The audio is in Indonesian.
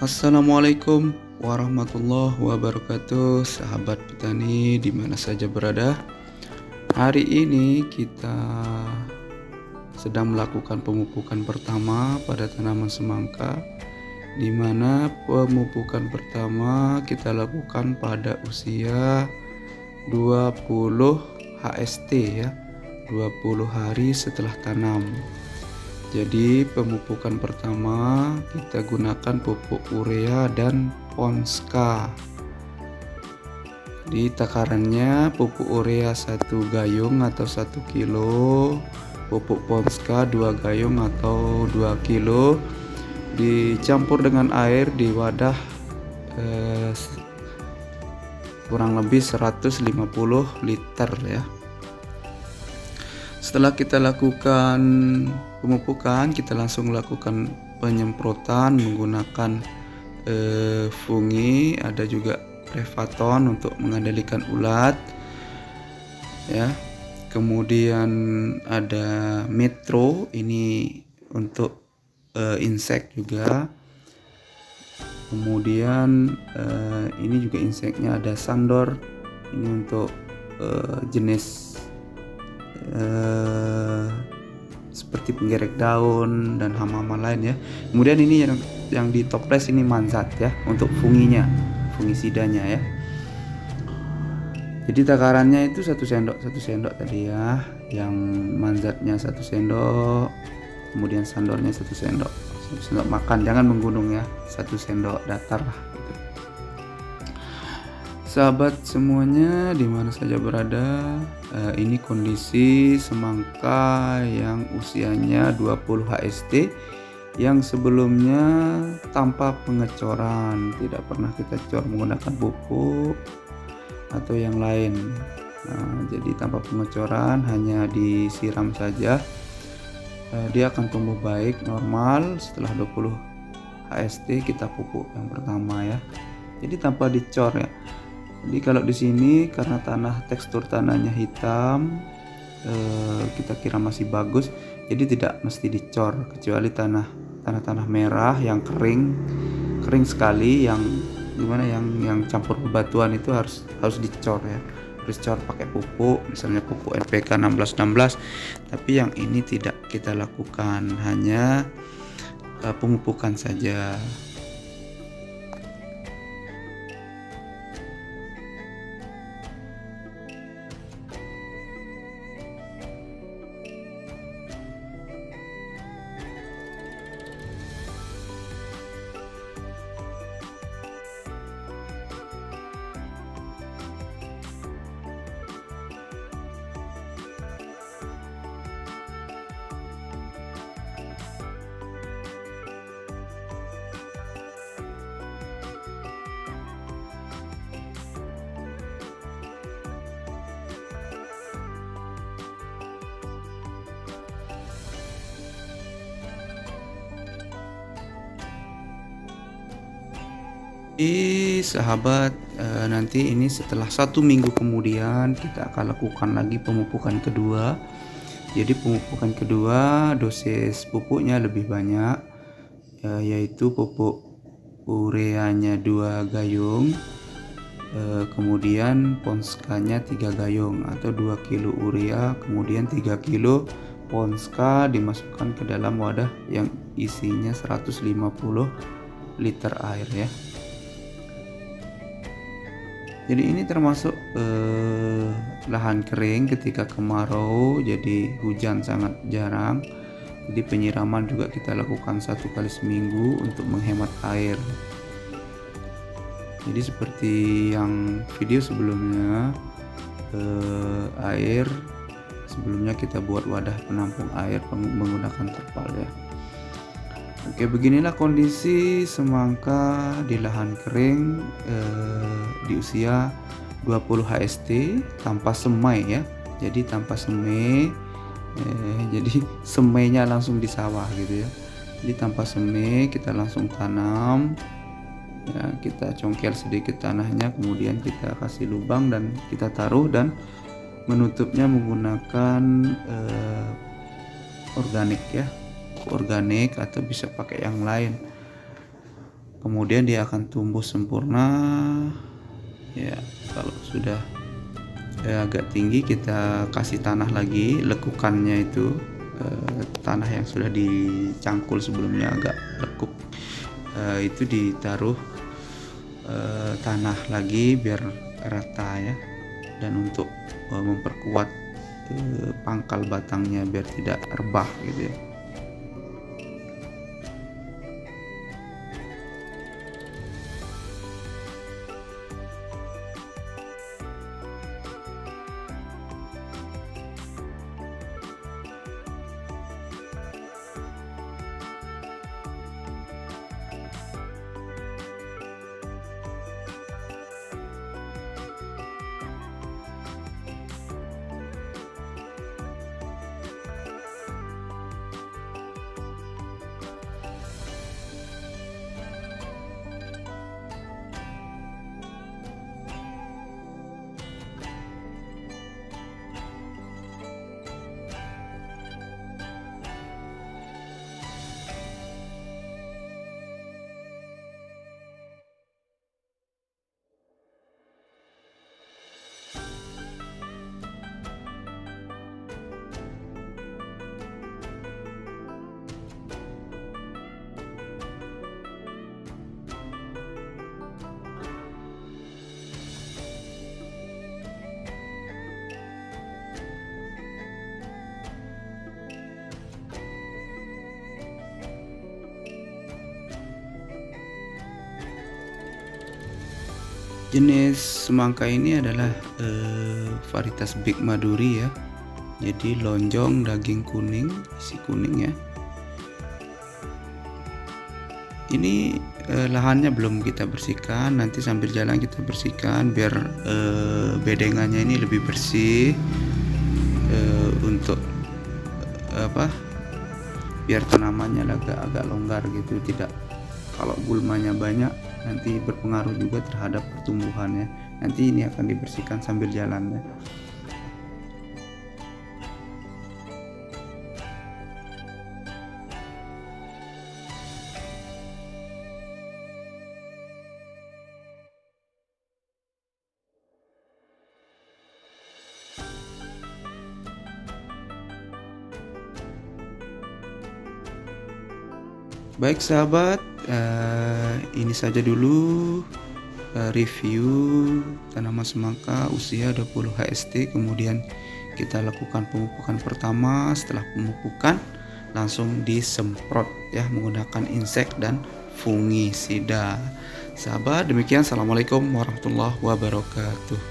Assalamualaikum warahmatullahi wabarakatuh, sahabat petani di mana saja berada. Hari ini kita sedang melakukan pemupukan pertama pada tanaman semangka, di mana pemupukan pertama kita lakukan pada usia 20 HST ya, 20 hari setelah tanam. Jadi pemupukan pertama kita gunakan pupuk urea dan Ponska. Di takarannya pupuk urea 1 gayung atau 1 kilo, pupuk Ponska 2 gayung atau 2 kilo, dicampur dengan air di wadah kurang lebih 150 liter ya. Setelah kita lakukan pemupukan, kita langsung lakukan penyemprotan menggunakan fungi, ada juga Prevaton untuk mengendalikan ulat ya. Kemudian ada Metro, ini untuk insek juga. Kemudian ini juga inseknya ada Sandor, ini untuk jenis seperti penggerek daun dan hama-hama lain ya. Kemudian ini yang di toples ini Manzat ya, untuk funginya, fungisidanya ya. Jadi takarannya itu 1 sendok tadi ya, yang Manzatnya 1 sendok, kemudian Sandornya 1 sendok, 1 sendok makan, jangan menggunung ya, 1 sendok datar lah gitu. Sahabat semuanya di mana saja berada, ini kondisi semangka yang usianya 20 HST yang sebelumnya tanpa pengecoran, tidak pernah kita cor menggunakan pupuk atau yang lain. Jadi tanpa pengecoran, hanya disiram saja, dia akan tumbuh baik normal. Setelah 20 HST kita pupuk yang pertama ya, jadi tanpa dicor ya. Jadi kalau di sini karena tekstur tanahnya hitam, kita kira masih bagus, jadi tidak mesti dicor, kecuali tanah merah yang kering sekali, yang gimana yang campur bebatuan itu harus dicor ya, harus dicor pakai pupuk, misalnya pupuk NPK 1616. Tapi yang ini tidak kita lakukan, hanya pemupukan saja. Sahabat, nanti ini setelah 1 minggu kemudian kita akan lakukan lagi pemupukan kedua. Jadi pemupukan kedua dosis pupuknya lebih banyak, yaitu pupuk ureanya 2 gayung, kemudian Ponskanya 3 gayung atau 2 kilo urea, kemudian 3 kilo Ponska dimasukkan ke dalam wadah yang isinya 150 liter air ya. Jadi ini termasuk lahan kering ketika kemarau, jadi hujan sangat jarang. Jadi penyiraman juga kita lakukan 1 kali seminggu untuk menghemat air. Jadi seperti yang video sebelumnya, air sebelumnya kita buat wadah penampung air menggunakan terpal ya. Oke, beginilah kondisi semangka di lahan kering di usia 20 HST tanpa semai ya. Jadi tanpa semai, jadi semainya langsung di sawah gitu ya. Jadi tanpa semai, kita langsung tanam ya, kita congkel sedikit tanahnya, kemudian kita kasih lubang dan kita taruh, dan menutupnya menggunakan organik ya, organik atau bisa pakai yang lain. kemudian dia akan tumbuh sempurna. Ya, kalau sudah agak tinggi kita kasih tanah lagi, lekukannya itu tanah yang sudah dicangkul sebelumnya agak lekuk, itu ditaruh tanah lagi biar rata ya, dan untuk memperkuat pangkal batangnya biar tidak rebah gitu ya. Jenis semangka ini adalah varietas Big Maduri ya. Jadi lonjong, daging kuning, isi kuning ya. Ini lahannya belum kita bersihkan, nanti sambil jalan kita bersihkan biar bedengannya ini lebih bersih, untuk biar tanamannya agak longgar gitu, tidak, kalau gulmanya banyak nanti berpengaruh juga terhadap pertumbuhannya. Nanti ini akan dibersihkan sambil jalan ya. Baik sahabat, ini saja dulu review tanaman semangka usia 20 HST. Kemudian kita lakukan pemupukan pertama. Setelah pemupukan langsung disemprot ya menggunakan insek dan fungisida. Sahabat, demikian. Assalamualaikum warahmatullahi wabarakatuh.